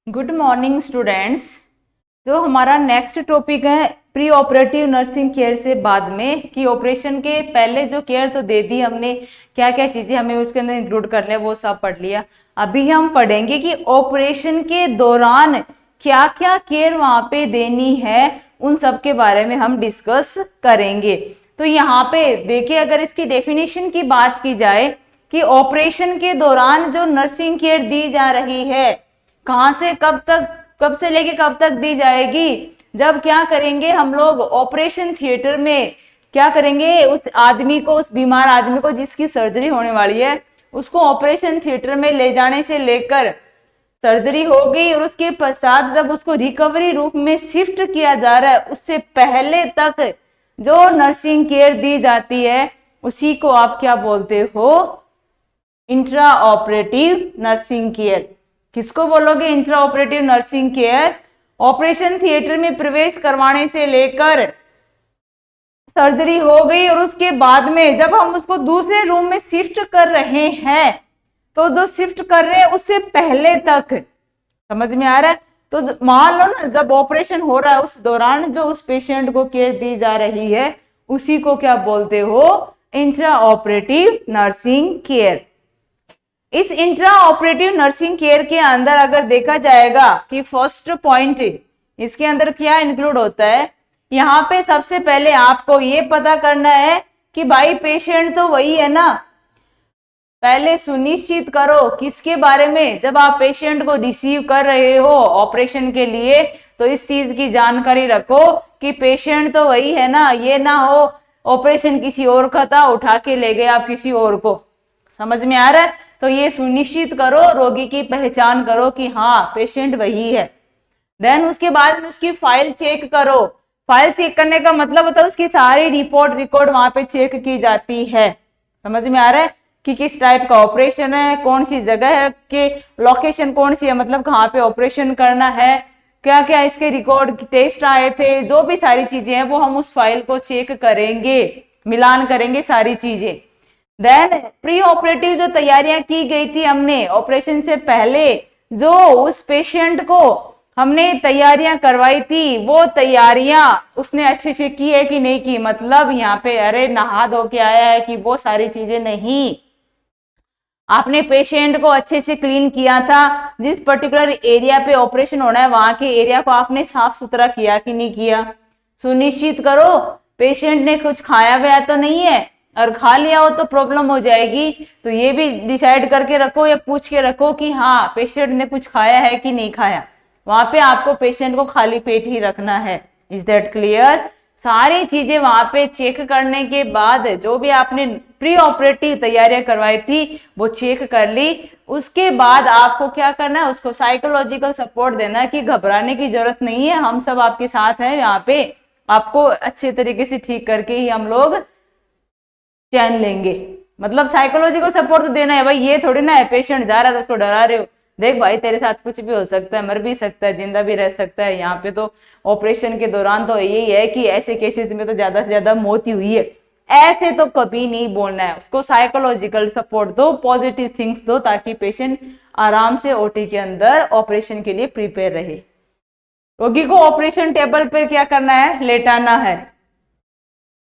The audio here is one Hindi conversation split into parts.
Good morning students. जो हमारा नेक्स्ट टॉपिक है प्री ऑपरेटिव नर्सिंग केयर से बाद में कि ऑपरेशन के पहले जो केयर तो दे दी हमने, क्या क्या चीज़ें हमें उसके अंदर इंक्लूड करना है वो सब पढ़ लिया। अभी हम पढ़ेंगे कि ऑपरेशन के दौरान क्या क्या केयर वहाँ पे देनी है, उन सब के बारे में हम डिस्कस करेंगे। तो यहाँ पे देखिए, अगर इसकी डेफिनेशन की बात की जाए कि ऑपरेशन के दौरान जो नर्सिंग केयर दी जा रही है कहां से कब तक, कब से लेके कब तक दी जाएगी, जब क्या करेंगे हम लोग ऑपरेशन थिएटर में क्या करेंगे, उस आदमी को, उस बीमार आदमी को जिसकी सर्जरी होने वाली है उसको ऑपरेशन थिएटर में ले जाने से लेकर सर्जरी हो गई और उसके पश्चात जब उसको रिकवरी रूम में शिफ्ट किया जा रहा है उससे पहले तक जो नर्सिंग केयर दी जाती है उसी को आप क्या बोलते हो, इंट्रा ऑपरेटिव नर्सिंग केयर। किसको बोलोगे intra operative nursing care? Operation theatre में प्रवेश करवाने से लेकर सर्जरी हो गई और उसके बाद में जब हम उसको दूसरे रूम में शिफ्ट कर रहे हैं तो जो शिफ्ट कर रहे हैं उससे पहले तक, समझ में आ रहा है? तो मान लो ना, जब ऑपरेशन हो रहा है उस दौरान जो उस पेशेंट को केयर दी जा रही है उसी को क्या बोलते हो, इंट्रा ऑपरेटिव नर्सिंग केयर। इस इंट्रा ऑपरेटिव नर्सिंग केयर के अंदर अगर देखा जाएगा कि फर्स्ट पॉइंट इसके अंदर क्या इंक्लूड होता है, यहाँ पे सबसे पहले आपको ये पता करना है कि भाई पेशेंट तो वही है ना। पहले सुनिश्चित करो किसके बारे में, जब आप पेशेंट को रिसीव कर रहे हो ऑपरेशन के लिए तो इस चीज की जानकारी रखो कि पेशेंट तो वही है ना, ये ना हो ऑपरेशन किसी और का था उठा के ले गए आप किसी और को। समझ में आ रहा है? तो ये सुनिश्चित करो, रोगी की पहचान करो कि हाँ पेशेंट वही है। देन उसके बाद में उसकी फाइल चेक करो। फाइल चेक करने का मतलब होता है उसकी सारी रिपोर्ट रिकॉर्ड वहां पे चेक की जाती है। समझ में आ रहा है कि किस टाइप का ऑपरेशन है, कौन सी जगह है, कि लोकेशन कौन सी है, मतलब कहाँ पे ऑपरेशन करना है, क्या क्या इसके रिकॉर्ड टेस्ट आए थे, जो भी सारी चीजें हैं वो हम उस फाइल को चेक करेंगे, मिलान करेंगे सारी चीजें। देन प्री ऑपरेटिव जो तैयारियां की गई थी हमने ऑपरेशन से पहले, जो उस पेशेंट को हमने तैयारियां करवाई थी वो तैयारियां उसने अच्छे से की है कि नहीं की, मतलब यहाँ पे अरे नहा धो के आया है कि वो सारी चीजें नहीं, आपने पेशेंट को अच्छे से क्लीन किया था, जिस पर्टिकुलर एरिया पे ऑपरेशन होना है वहां के एरिया को आपने साफ सुथरा किया कि नहीं किया। सुनिश्चित करो पेशेंट ने कुछ खाया हुआ तो नहीं है, और खा लिया हो तो प्रॉब्लम हो जाएगी। तो ये भी डिसाइड करके रखो या पूछ के रखो कि हाँ पेशेंट ने कुछ खाया है कि नहीं खाया। वहां पे आपको पेशेंट को खाली पेट ही रखना है। Is that clear? सारी चीजें वहां पे चेक करने के बाद जो भी आपने प्री ऑपरेटिव तैयारियां करवाई थी वो चेक कर ली। उसके बाद आपको क्या करना है, उसको साइकोलॉजिकल सपोर्ट देना है कि घबराने की जरूरत नहीं है, हम सब आपके साथ हैं यहाँ पे, आपको अच्छे तरीके से ठीक करके ही हम लोग चैन लेंगे। मतलब साइकोलॉजिकल सपोर्ट तो देना है भाई, ये थोड़ी ना है पेशेंट जा रहा है उसको डरा रहे हो, देख भाई तेरे साथ कुछ भी हो सकता है, मर भी सकता है, जिंदा भी रह सकता है। यहाँ पे तो ऑपरेशन के दौरान तो यही है कि ऐसे केसेस में तो ज्यादा से ज्यादा मौत ही हुई है, ऐसे तो कभी नहीं बोलना है। उसको साइकोलॉजिकल सपोर्ट दो, पॉजिटिव थिंग्स दो, ताकि पेशेंट आराम से ओटी के अंदर ऑपरेशन के लिए प्रिपेयर रहे। रोगी को ऑपरेशन टेबल पर क्या करना है, लेटाना है।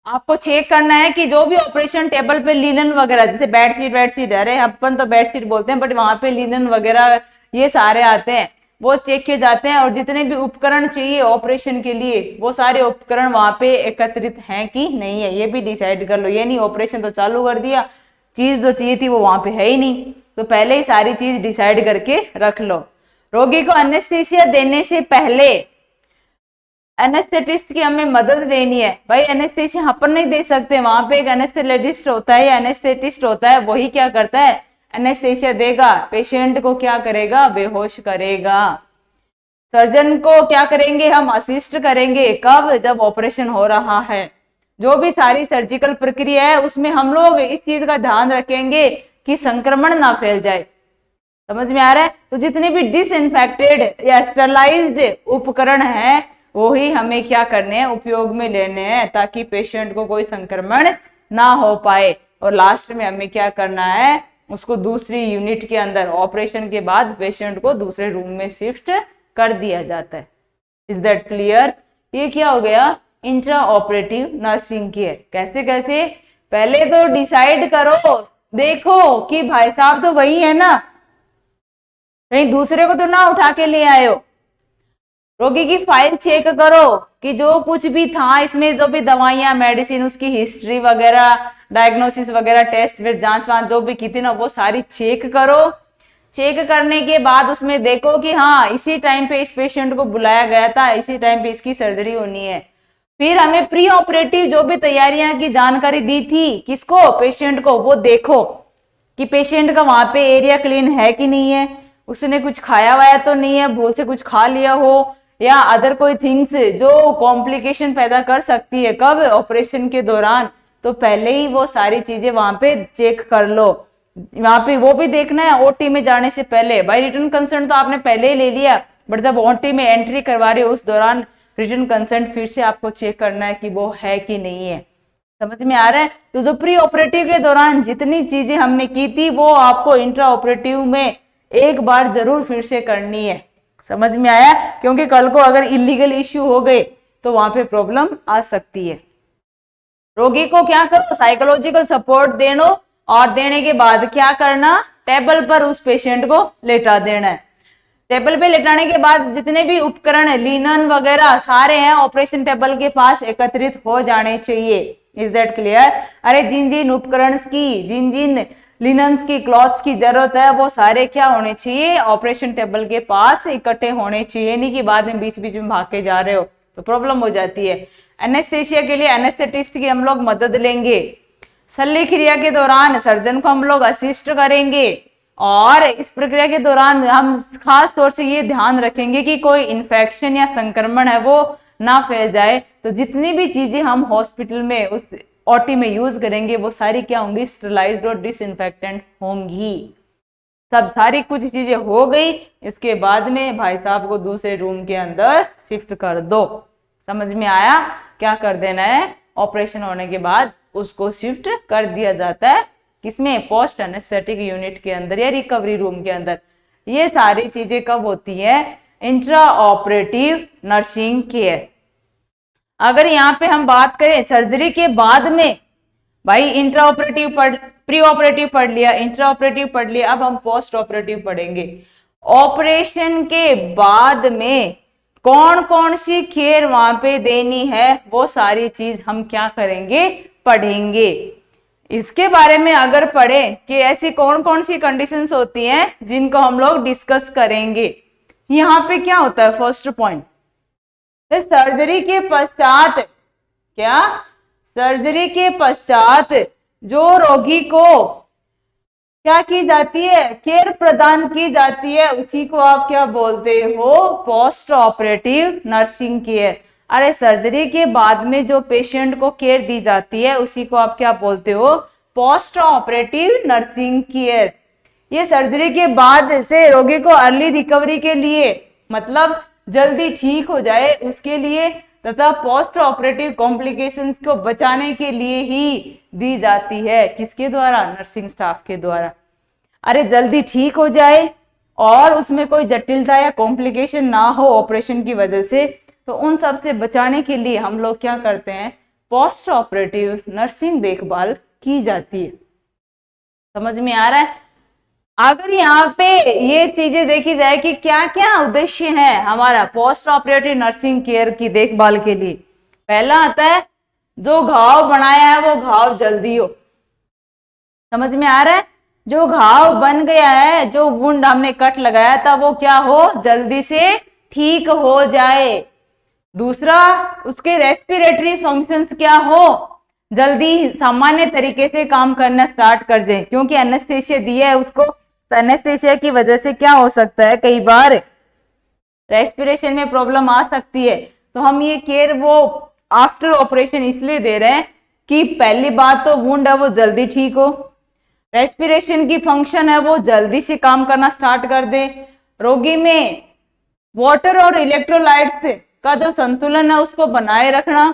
आपको चेक करना है कि जो भी ऑपरेशन टेबल पे लिनन वगैरह, जैसे बेडशीट, अरे अपन तो बेडशीट बोलते हैं बट वहां पे लिनन वगैरह ये सारे आते हैं, वो चेक किए जाते हैं। और जितने भी उपकरण चाहिए ऑपरेशन के लिए वो सारे उपकरण वहां पे एकत्रित हैं कि नहीं है, ये भी डिसाइड कर लो। ये नहीं ऑपरेशन तो चालू कर दिया, चीज जो चाहिए थी वो वहां पे है ही नहीं, तो पहले ही सारी चीज डिसाइड करके रख लो। रोगी को एनेस्थीसिया देने से पहले एनेस्थेटिस्ट की हमें मदद देनी है। भाई एनेस्थेसिया अपन नहीं दे सकते, वहां पे एक एनेस्थेटिस्ट होता है या एनेस्थेटिस्ट होता है, वही क्या करता है, एनेस्थेसिया देगा, पेशेंट को क्या करेगा, बेहोश करेगा। सर्जन को क्या करेंगे, हम असिस्ट करेंगे, कब, जब ऑपरेशन हो रहा है। जो भी सारी सर्जिकल प्रक्रिया है उसमें हम लोग इस चीज का ध्यान रखेंगे कि संक्रमण ना फैल जाए। समझ में आ रहा है? तो जितने भी डिसइंफेक्टेड या स्टरलाइज्ड उपकरण है वो ही हमें क्या करने हैं, उपयोग में लेने हैं, ताकि पेशेंट को कोई संक्रमण ना हो पाए। और लास्ट में हमें क्या करना है, उसको दूसरी यूनिट के अंदर, ऑपरेशन के बाद पेशेंट को दूसरे रूम में शिफ्ट कर दिया जाता है। Is that clear? ये क्या हो गया? Intra operative nursing care. कैसे कैसे? पहले तो डिसाइड करो, देखो कि भाई साहब तो वही है ना, कहीं दूसरे को तो ना उठा के ले आए हो। रोगी की फाइल चेक करो कि जो कुछ भी था इसमें, जो भी दवाइयां, मेडिसिन, उसकी हिस्ट्री वगैरह, डायग्नोसिस वगैरह, टेस्ट फिर जांच वांच जो भी की थी ना, वो सारी चेक करो। चेक करने के बाद उसमें देखो कि हाँ इसी टाइम पे इस पेशेंट को बुलाया गया था, इसी टाइम पे इसकी सर्जरी होनी है। फिर हमें प्री ऑपरेटिव जो भी तैयारियां की जानकारी दी थी, किसको? पेशेंट को। वो देखो कि पेशेंट का वहां पे एरिया क्लीन है कि नहीं है, उसने कुछ खाया वाया तो नहीं है, भूल से कुछ खा लिया हो, या अदर कोई थिंग्स जो कॉम्प्लिकेशन पैदा कर सकती है। कब? ऑपरेशन के दौरान। तो पहले ही वो सारी चीजें वहां पे चेक कर लो। वहां पे वो भी देखना है ओटी में जाने से पहले। भाई रिटर्न कंसेंट तो आपने पहले ही ले लिया, बट जब ओटी में एंट्री करवा रहे हो उस दौरान रिटर्न कंसेंट फिर से आपको चेक करना है कि वो है कि नहीं है। समझ में आ रहा है? तो जो प्री ऑपरेटिव के दौरान जितनी चीजें हमने की थी वो आपको इंट्रा ऑपरेटिव में एक बार जरूर फिर से करनी है। समझ में आया? क्योंकि कल को अगर इलीगल इश्यू हो गए तो वहां पे प्रॉब्लम आ सकती है। रोगी को क्या करो? साइकोलॉजिकल सपोर्ट देनो, और देने के बाद क्या करना? टेबल पर उस पेशेंट को लेटा देना है। टेबल पे लेटाने के बाद जितने भी उपकरण है, लिनन वगैरह सारे हैं, ऑपरेशन टेबल के पास एकत्रित हो जाने चाहिए। Is that clear? अरे जिन जिन उपकरण की, जिन जिन लिनन्स की, क्लॉथ्स की जरूरत है, वो सारे क्या होने चाहिए? ऑपरेशन टेबल के पास इकट्ठे होने चाहिए। नहीं कि बाद में बीच बीच में भाग के जा रहे हो तो प्रॉब्लम हो जाती है। एनेस्थेशिया के लिए एनेस्थेटिस्ट की हम लोग मदद लेंगे। शल्य क्रिया के दौरान सर्जन को हम लोग असिस्ट करेंगे, और इस प्रक्रिया के दौरान हम खास तौर से ये ध्यान रखेंगे कि कोई इन्फेक्शन या संक्रमण है वो ना फैल जाए। तो जितनी भी चीजें हम हॉस्पिटल में उस ओटी में यूज करेंगे वो सारी क्या होंगी? स्टरलाइज्ड और डिसइंफेक्टेंट होंगी। सब सारी कुछ चीजें हो गई, इसके बाद में भाई साहब को दूसरे रूम के अंदर शिफ्ट कर दो। समझ में आया? क्या कर देना है? ऑपरेशन होने के बाद उसको शिफ्ट कर दिया जाता है। किसमें? पोस्ट एनेस्थेटिक यूनिट के अंदर या रिकवरी रूम के अंदर। ये सारी चीजें कब होती है? Intra operative nursing care. अगर यहाँ पे हम बात करें सर्जरी के बाद में, भाई इंट्रा ऑपरेटिव प्री ऑपरेटिव पढ़ लिया, इंट्रा ऑपरेटिव पढ़ लिया, अब हम पोस्ट ऑपरेटिव पढ़ेंगे। ऑपरेशन के बाद में कौन कौन सी केयर वहां पे देनी है वो सारी चीज हम क्या करेंगे? पढ़ेंगे। इसके बारे में अगर पढ़े कि ऐसी कौन कौन सी कंडीशंस होती हैं जिनको हम लोग डिस्कस करेंगे। यहाँ पे क्या होता है? फर्स्ट पॉइंट, सर्जरी के पश्चात, क्या? सर्जरी के पश्चात जो रोगी को क्या की जाती है? केयर प्रदान की जाती है, उसी को आप क्या बोलते हो? Post operative nursing care. अरे सर्जरी के बाद में जो पेशेंट को केयर दी जाती है उसी को आप क्या बोलते हो? Post operative nursing care. ये सर्जरी के बाद से रोगी को अर्ली रिकवरी के लिए, मतलब जल्दी ठीक हो जाए उसके लिए, तथा पोस्ट ऑपरेटिव कॉम्प्लिकेशंस को बचाने के लिए ही दी जाती है। किसके द्वारा? नर्सिंग स्टाफ के द्वारा। अरे जल्दी ठीक हो जाए और उसमें कोई जटिलता या कॉम्प्लिकेशन ना हो ऑपरेशन की वजह से, तो उन सब से बचाने के लिए हम लोग क्या करते हैं? पोस्ट ऑपरेटिव नर्सिंग देखभाल की जाती है। समझ में आ रहा है? अगर यहाँ पे ये चीजें देखी जाए कि क्या क्या उद्देश्य है हमारा पोस्ट ऑपरेटिव नर्सिंग केयर की देखभाल के लिए, पहला आता है जो घाव बनाया है वो घाव जल्दी हो। समझ में आ रहा है? जो घाव बन गया है, जो वुंड हमने कट लगाया था वो क्या हो? जल्दी से ठीक हो जाए। दूसरा, उसके रेस्पिरेटरी फंक्शंस क्या हो? जल्दी सामान्य तरीके से काम करना स्टार्ट कर जाए, क्योंकि एनेस्थेसिया दिया है उसको, तो एनेस्थेसिया की वजह से क्या हो सकता है? कई बार रेस्पिरेशन में प्रॉब्लम आ सकती है। तो हम ये केयर वो आफ्टर ऑपरेशन इसलिए दे रहे हैं कि पहली बात तो वुंड है वो जल्दी ठीक हो, रेस्पिरेशन की फंक्शन है वो जल्दी से काम करना स्टार्ट कर दे, रोगी में वाटर और इलेक्ट्रोलाइट्स का जो संतुलन है उसको बनाए रखना,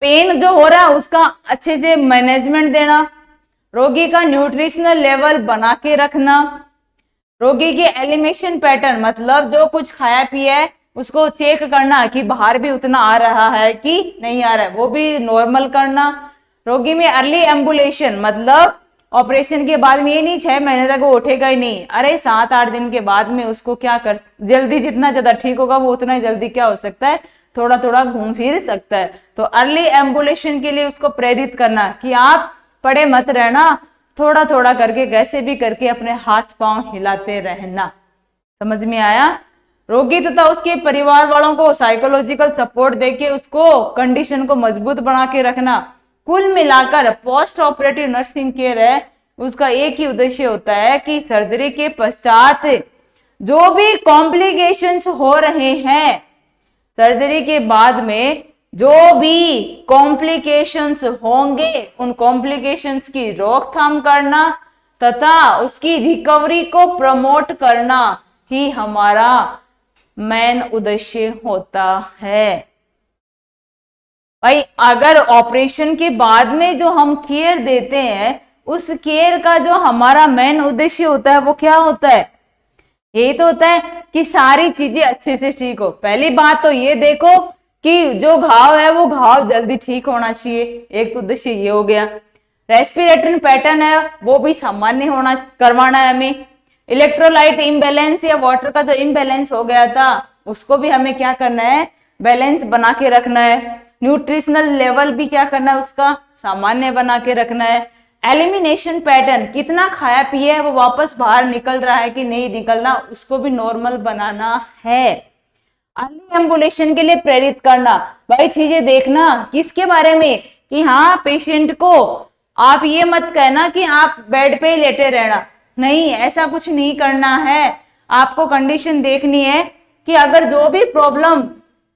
पेन जो हो रहा है उसका अच्छे से मैनेजमेंट देना, रोगी का न्यूट्रिशनल लेवल बना के रखना, रोगी के एलिमिनेशन पैटर्न मतलब जो कुछ खाया पिया है उसको चेक करना कि बाहर भी उतना आ रहा है कि नहीं आ रहा है, वो भी नॉर्मल करना। रोगी में अर्ली एम्बुलेशन मतलब ऑपरेशन के बाद में ये नहीं 6 महीने तक वो उठेगा ही नहीं, अरे 7-8 दिन के बाद में उसको क्या कर, जल्दी जितना ज्यादा ठीक होगा वो उतना जल्दी क्या हो सकता है, थोड़ा थोड़ा घूम फिर सकता है। तो अर्ली एम्बुलेशन के लिए उसको प्रेरित करना कि आप पड़े मत रहना, थोड़ा थोड़ा करके कैसे भी करके अपने हाथ पांव हिलाते रहना। समझ में आया? रोगी तथा उसके परिवार वालों को साइकोलॉजिकल सपोर्ट देके उसको कंडीशन को मजबूत बना के रखना। कुल मिलाकर पोस्ट ऑपरेटिव नर्सिंग केयर है उसका एक ही उद्देश्य होता है कि सर्जरी के पश्चात जो भी कॉम्प्लिकेशंस हो रहे हैं, सर्जरी के बाद में जो भी कॉम्प्लिकेशंस होंगे उन कॉम्प्लिकेशंस की रोकथाम करना तथा उसकी रिकवरी को प्रमोट करना ही हमारा मेन उद्देश्य होता है। भाई अगर ऑपरेशन के बाद में जो हम केयर देते हैं उस केयर का जो हमारा मेन उद्देश्य होता है वो क्या होता है? ये तो होता है कि सारी चीजें अच्छे से ठीक हो। पहली बात तो ये देखो कि जो घाव है वो घाव जल्दी ठीक होना चाहिए, एक तो उद्देश्य ये हो गया। रेस्पिरेटरी पैटर्न है वो भी सामान्य होना करवाना है हमें। इलेक्ट्रोलाइट इम्बैलेंस या वाटर का जो इम्बैलेंस हो गया था उसको भी हमें क्या करना है, बैलेंस बना के रखना है। न्यूट्रिशनल लेवल भी क्या करना है, उसका सामान्य बना के रखना है। एलिमिनेशन पैटर्न कितना खाया पिया है वो वापस बाहर निकल रहा है कि नहीं निकलना, उसको भी नॉर्मल बनाना है। अर्ली एम्बुलेशन के लिए प्रेरित करना, भाई चीजें देखना किसके बारे में कि हाँ पेशेंट को आप ये मत कहना कि आप बेड पे ही लेटे रहना, नहीं ऐसा कुछ नहीं करना है। आपको कंडीशन देखनी है कि अगर जो भी प्रॉब्लम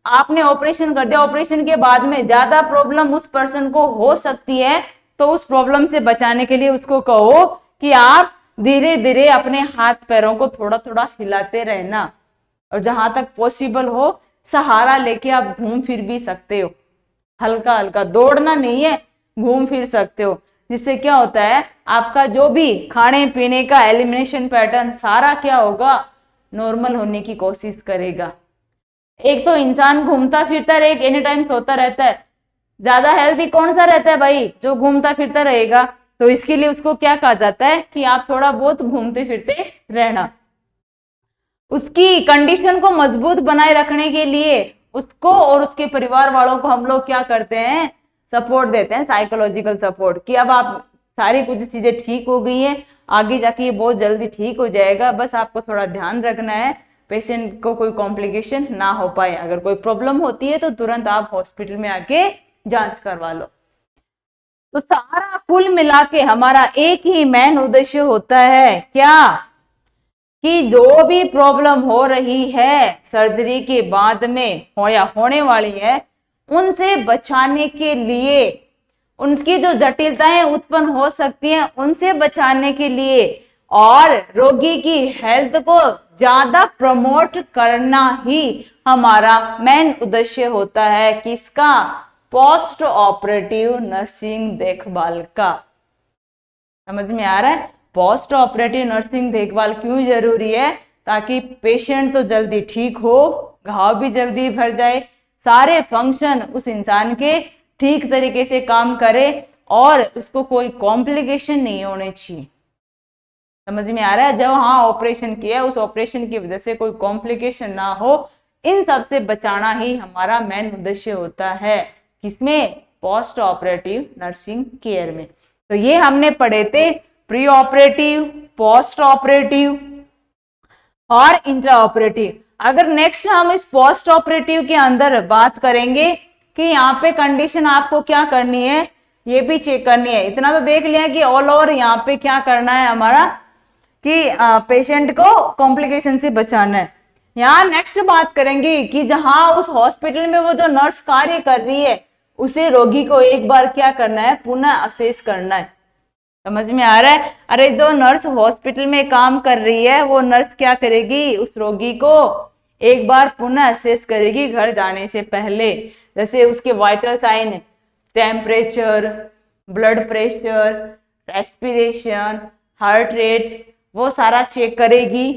आपने ऑपरेशन कर दिया, ऑपरेशन के बाद में ज्यादा प्रॉब्लम उस पर्सन को हो सकती है तो उस प्रॉब्लम से बचाने के लिए उसको कहो कि आप धीरे धीरे अपने हाथ पैरों को थोड़ा थोड़ा हिलाते रहना और जहां तक पॉसिबल हो सहारा लेके आप घूम फिर भी सकते हो, हल्का हल्का, दौड़ना नहीं है, घूम फिर सकते हो। जिससे क्या होता है आपका जो भी खाने पीने का एलिमिनेशन पैटर्न सारा क्या होगा, नॉर्मल होने की कोशिश करेगा। एक तो इंसान घूमता फिरता रहे, एनी टाइम सोता रहता है, ज्यादा हेल्दी कौन सा रहता है भाई, जो घूमता फिरता रहेगा। तो इसके लिए उसको क्या कहा जाता है कि आप थोड़ा बहुत घूमते फिरते रहना। उसकी कंडीशन को मजबूत बनाए रखने के लिए उसको और उसके परिवार वालों को हम लोग क्या करते हैं, सपोर्ट देते हैं, साइकोलॉजिकल सपोर्ट, कि अब आप सारी कुछ चीजें ठीक हो गई हैं, आगे जाके ये बहुत जल्दी ठीक हो जाएगा, बस आपको थोड़ा ध्यान रखना है पेशेंट को कोई कॉम्प्लिकेशन ना हो पाए। अगर कोई प्रॉब्लम होती है तो तुरंत आप हॉस्पिटल में आके जांच करवा लो। तो सारा कुल मिला के हमारा एक ही मेन उद्देश्य होता है क्या, कि जो भी प्रॉब्लम हो रही है सर्जरी के बाद में हो या होने वाली है उनसे बचाने के लिए, उनकी जो जटिलताएं उत्पन्न हो सकती हैं उनसे बचाने के लिए और रोगी की हेल्थ को ज्यादा प्रमोट करना ही हमारा मेन उद्देश्य होता है। किसका? पोस्ट ऑपरेटिव नर्सिंग देखभाल का। समझ में आ रहा है? पोस्ट ऑपरेटिव नर्सिंग देखभाल क्यों जरूरी है? ताकि पेशेंट तो जल्दी ठीक हो, घाव भी जल्दी भर जाए, सारे फंक्शन उस इंसान के ठीक तरीके से काम करे और उसको कोई कॉम्प्लिकेशन नहीं होने चाहिए। समझ में आ रहा है? जब हाँ ऑपरेशन किया उस ऑपरेशन की वजह से कोई कॉम्प्लिकेशन ना हो, इन सब से बचाना ही हमारा मेन उद्देश्य होता है। किसमें? पोस्ट ऑपरेटिव नर्सिंग केयर में। तो ये हमने पढ़े थे प्री ऑपरेटिव, पोस्ट ऑपरेटिव और इंट्रा ऑपरेटिव। अगर नेक्स्ट हम इस पोस्ट ऑपरेटिव के अंदर बात करेंगे कि यहाँ पे कंडीशन आपको क्या करनी है, ये भी चेक करनी है। इतना तो देख लिया कि ऑल ओवर यहाँ पे क्या करना है हमारा, कि पेशेंट को कॉम्प्लिकेशन से बचाना है। यहाँ नेक्स्ट बात करेंगे कि जहां उस हॉस्पिटल में वो जो नर्स कार्य कर रही है उसे रोगी को एक बार क्या करना है, पुनः असेस करना है। समझ में आ रहा है? अरे जो नर्स हॉस्पिटल में काम कर रही है वो नर्स क्या करेगी, उस रोगी को एक बार पुनः असेस करेगी घर जाने से पहले। जैसे उसके vital sign, temperature, blood pressure, respiration, heart rate, वो सारा चेक करेगी।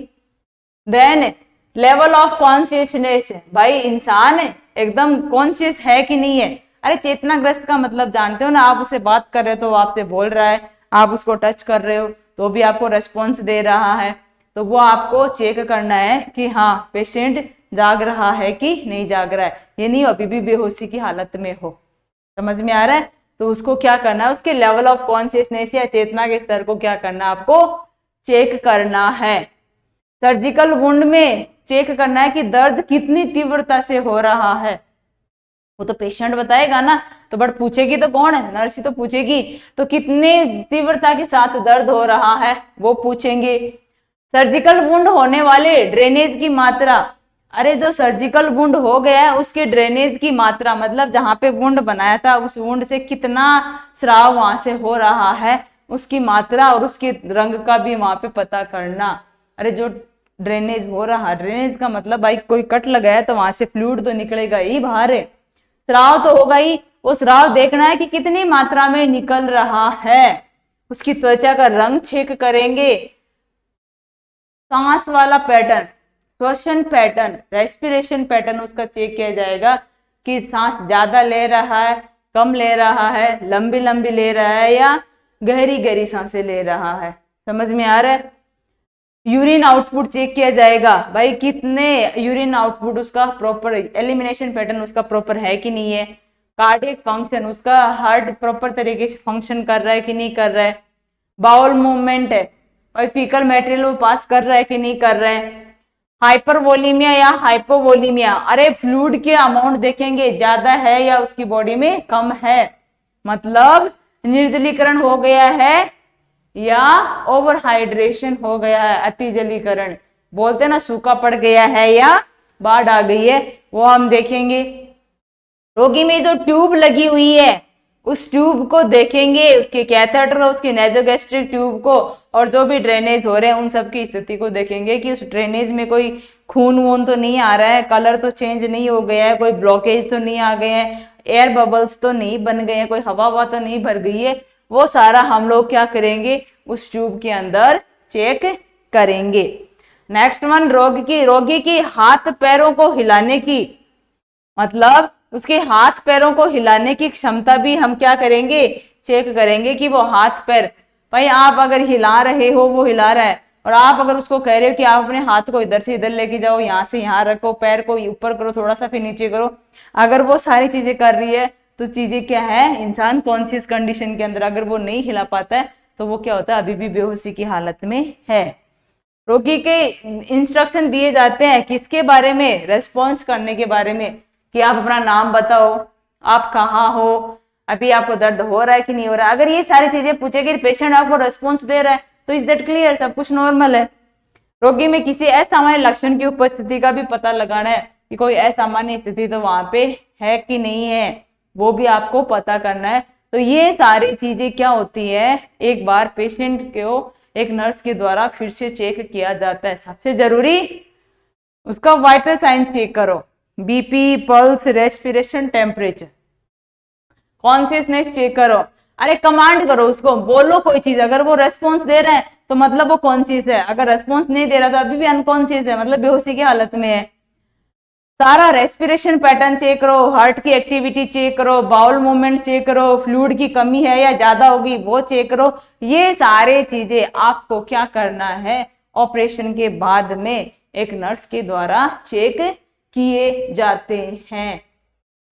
देन लेवल ऑफ कॉन्शियसनेस, भाई इंसान एकदम कॉन्शियस है कि नहीं है। अरे चेतनाग्रस्त का मतलब जानते हो ना, आप उससे बात कर रहे हो तो वो आपसे बोल रहा है, आप उसको टच कर रहे हो तो भी आपको रेस्पॉन्स दे रहा है, तो वो आपको चेक करना है कि हाँ पेशेंट जाग रहा है कि नहीं जाग रहा है, ये नहीं अभी भी बेहोशी की हालत में हो। समझ में आ रहा है? तो उसको क्या करना है, उसके लेवल ऑफ कॉन्शियसनेस या चेतना के स्तर को क्या करना है, आपको चेक करना है। सर्जिकल वुंड में चेक करना है कि दर्द कितनी तीव्रता से हो रहा है, वो तो पेशेंट बताएगा ना, तो बट पूछेगी तो कौन है, नर्स ही तो पूछेगी। तो कितने तीव्रता के साथ दर्द हो रहा है वो पूछेंगे। सर्जिकल वुंड होने वाले ड्रेनेज की मात्रा, अरे जो सर्जिकल वुंड हो गया है उसके ड्रेनेज की मात्रा, मतलब जहां पे वुंड बनाया था उस वुंड से कितना स्राव वहां से हो रहा है उसकी मात्रा, और उसके रंग का भी वहां पे पता करना। अरे जो ड्रेनेज हो रहा, ड्रेनेज का मतलब भाई कोई कट लगाया तो वहां से फ्लूइड तो निकलेगा ही बाहर है, स्राव तो होगा ही, वो स्राव देखना है कि कितनी मात्रा में निकल रहा है। उसकी त्वचा का रंग चेक करेंगे। सांस वाला पैटर्न, श्वसन पैटर्न, रेस्पिरेशन पैटर्न उसका चेक किया जाएगा कि सांस ज्यादा ले रहा है, कम ले रहा है, लंबी लंबी ले रहा है या गहरी गहरी सांसें ले रहा है। समझ में आ रहा है? यूरिन आउटपुट चेक किया जाएगा, भाई कितने यूरिन आउटपुट उसका प्रॉपर, एलिमिनेशन पैटर्न उसका प्रॉपर है कि नहीं है। कार्डियक फंक्शन, उसका हार्ट प्रॉपर तरीके से फंक्शन कर रहा है कि नहीं कर रहा है। बाउल मूवमेंट है, और फीकल मटेरियल वो पास कर रहा है कि नहीं कर रहा है। हाइपरवोलीमिया या हाइपोवोलीमिया, अरे फ्लूइड के अमाउंट देखेंगे ज्यादा है या उसकी बॉडी में कम है, मतलब निर्जलीकरण हो गया है या ओवर हाइड्रेशन हो गया है, अति जलीकरण बोलते ना, सूखा पड़ गया है या बाढ़ आ गई है, वो हम देखेंगे। रोगी में जो ट्यूब लगी हुई है उस ट्यूब को देखेंगे, उसके कैथेटर, उसके नेजोगैस्ट्रिक ट्यूब को, और जो भी ड्रेनेज हो रहे हैं उन सब की स्थिति को देखेंगे कि उस ड्रेनेज में कोई खून वून तो नहीं आ रहा है, कलर तो चेंज नहीं हो गया है, कोई ब्लॉकेज तो नहीं आ गए हैं, एयर बबल्स तो नहीं बन गए हैं, कोई हवा तो नहीं भर गई है, वो सारा हम लोग क्या करेंगे उस ट्यूब के अंदर चेक करेंगे। नेक्स्ट वन, रोगी की हाथ पैरों को हिलाने की, मतलब उसके हाथ पैरों को हिलाने की क्षमता भी हम क्या करेंगे, चेक करेंगे कि वो हाथ पैर, भाई आप अगर हिला रहे हो वो हिला रहा है, और आप अगर उसको कह रहे हो कि आप अपने हाथ को इधर से इधर लेके जाओ, यहाँ से यहाँ रखो, पैर को ऊपर करो, थोड़ा सा फिर नीचे करो, अगर वो सारी चीजें कर रही है तो चीजें क्या है, इंसान कॉन्शियस कंडीशन के अंदर अगर वो नहीं हिला पाता है तो वो क्या होता है, अभी भी बेहोशी की हालत में है। रोगी के इंस्ट्रक्शन दिए जाते हैं किसके बारे में, रेस्पॉन्स करने के बारे में, कि आप अपना नाम बताओ, आप कहाँ हो, अभी आपको दर्द हो रहा है कि नहीं हो रहा है। अगर ये सारी चीजें पूछेगी, पेशेंट आपको रेस्पॉन्स दे रहा है तो इज दैट क्लियर, सब कुछ नॉर्मल है। रोगी में किसी असामान्य लक्षण की उपस्थिति का भी पता लगाना है कि कोई असामान्य स्थिति तो वहां पे है कि नहीं है, वो भी आपको पता करना है। तो ये सारी चीजें क्या होती है, एक बार पेशेंट को एक नर्स के द्वारा फिर से चेक किया जाता है। सबसे जरूरी उसका वाइटल साइन चेक करो, BP, pulse, respiration, temperature, consciousness check करो। अरे कमांड करो उसको, बोलो कोई चीज, अगर वो रेस्पॉन्स दे रहा है तो मतलब वो कॉन्शियस है, अगर रेस्पॉन्स नहीं दे रहा तो अभी भी अनकॉन्शियस है, मतलब बेहोशी की हालत में है। सारा रेस्पिरेशन पैटर्न चेक करो, हार्ट की एक्टिविटी चेक करो, बाउल मूवमेंट चेक करो, फ्लूइड की कमी है या ज्यादा होगी वो चेक करो। ये सारे चीजें आपको क्या करना है, ऑपरेशन के बाद में एक नर्स के द्वारा चेक किए जाते हैं।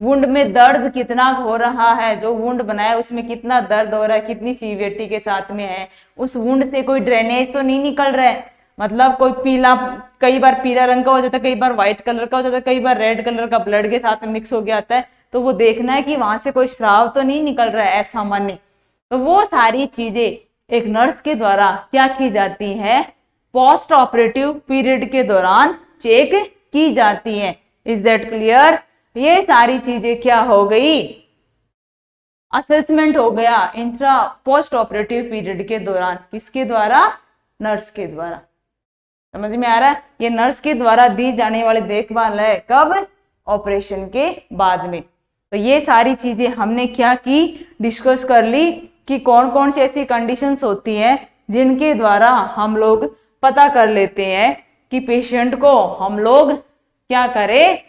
वुंड में दर्द कितना हो रहा है, जो वुंड बनाया उसमें कितना दर्द हो रहा है, कितनी सीवियरिटी के साथ में है, उस वुंड से कोई ड्रेनेज तो नहीं निकल रहा है, मतलब कोई पीला, कई बार पीला रंग का हो जाता है, कई बार व्हाइट कलर का हो जाता है, कई बार रेड कलर का ब्लड के साथ में मिक्स हो गया आता है, तो वो देखना है कि वहां से कोई स्राव तो नहीं निकल रहा है असामान्य। तो वो सारी चीजें एक नर्स के द्वारा क्या की जाती है, पोस्ट ऑपरेटिव पीरियड के दौरान चेक की जाती है। Is that clear? ये सारी चीजें क्या हो गई, असेसमेंट हो गया इंट्रा पोस्ट ऑपरेटिव पीरियड के दौरान, किसके द्वारा, नर्स के द्वारा। समझ में आ रहा है? ये नर्स के द्वारा दी जाने वाली देखभाल है, कब, ऑपरेशन के बाद में। तो ये सारी चीजें हमने क्या की, डिस्कस कर ली कि कौन कौन सी ऐसी कंडीशंस होती हैं जिनके द्वारा हम लोग पता कर लेते हैं कि पेशेंट को हम लोग क्या करें,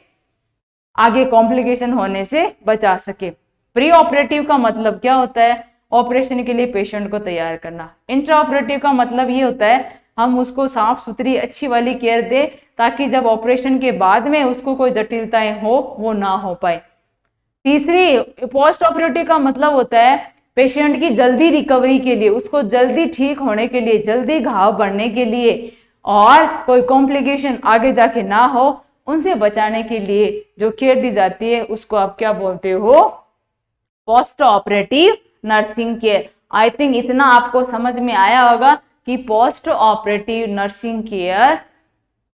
आगे कॉम्प्लिकेशन होने से बचा सके। प्री ऑपरेटिव का मतलब क्या होता है, ऑपरेशन के लिए पेशेंट को तैयार करना। इंट्रा ऑपरेटिव का मतलब ये होता है हम उसको साफ सुथरी अच्छी वाली केयर दे ताकि जब ऑपरेशन के बाद में उसको कोई जटिलताएं हो वो ना हो पाए। तीसरी पोस्ट ऑपरेटिव का मतलब होता है पेशेंट की जल्दी रिकवरी के लिए, उसको जल्दी ठीक होने के लिए, जल्दी घाव बढ़ने के लिए और कोई कॉम्प्लिकेशन आगे जाके ना हो उनसे बचाने के लिए जो केयर दी जाती है उसको आप क्या बोलते हो, post operative nursing care. I think इतना आपको समझ में आया होगा कि पोस्ट ऑपरेटिव नर्सिंग केयर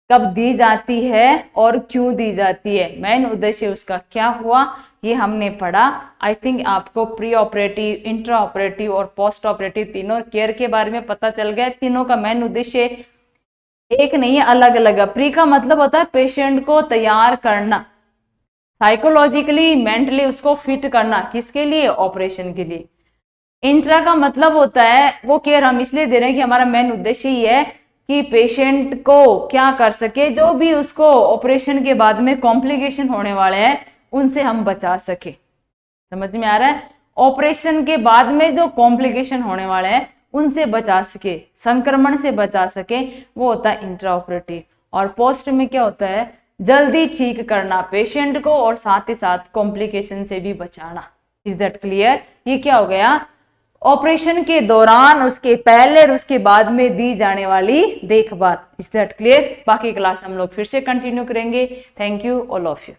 कब दी जाती है और क्यों दी जाती है, मेन उद्देश्य उसका क्या हुआ, ये हमने पढ़ा। आई थिंक आपको प्री ऑपरेटिव, इंट्रा ऑपरेटिव और पोस्ट ऑपरेटिव तीनों केयर के बारे में पता चल गया। तीनों का मेन उद्देश्य एक नहीं है, अलग अलग है। प्री का मतलब होता है पेशेंट को तैयार करना, साइकोलॉजिकली मेंटली उसको फिट करना, किसके लिए, ऑपरेशन के लिए। इंट्रा का मतलब होता है वो केयर हम इसलिए दे रहे हैं कि हमारा मेन उद्देश्य ये है कि पेशेंट को क्या कर सके, जो भी उसको ऑपरेशन के बाद में कॉम्प्लिकेशन होने वाले हैं उनसे हम बचा सके। समझ में आ रहा है, ऑपरेशन के बाद में जो कॉम्प्लिकेशन होने वाले हैं उनसे बचा सके, संक्रमण से बचा सके, वो होता है इंट्रा ऑपरेटिव। और पोस्ट में क्या होता है, जल्दी ठीक करना पेशेंट को और साथ ही साथ कॉम्प्लिकेशन से भी बचाना। Is that clear? ये क्या हो गया, ऑपरेशन के दौरान, उसके पहले और उसके बाद में दी जाने वाली देखभाल। Is that clear? बाकी क्लास हम लोग फिर से कंटिन्यू करेंगे। Thank you all of you.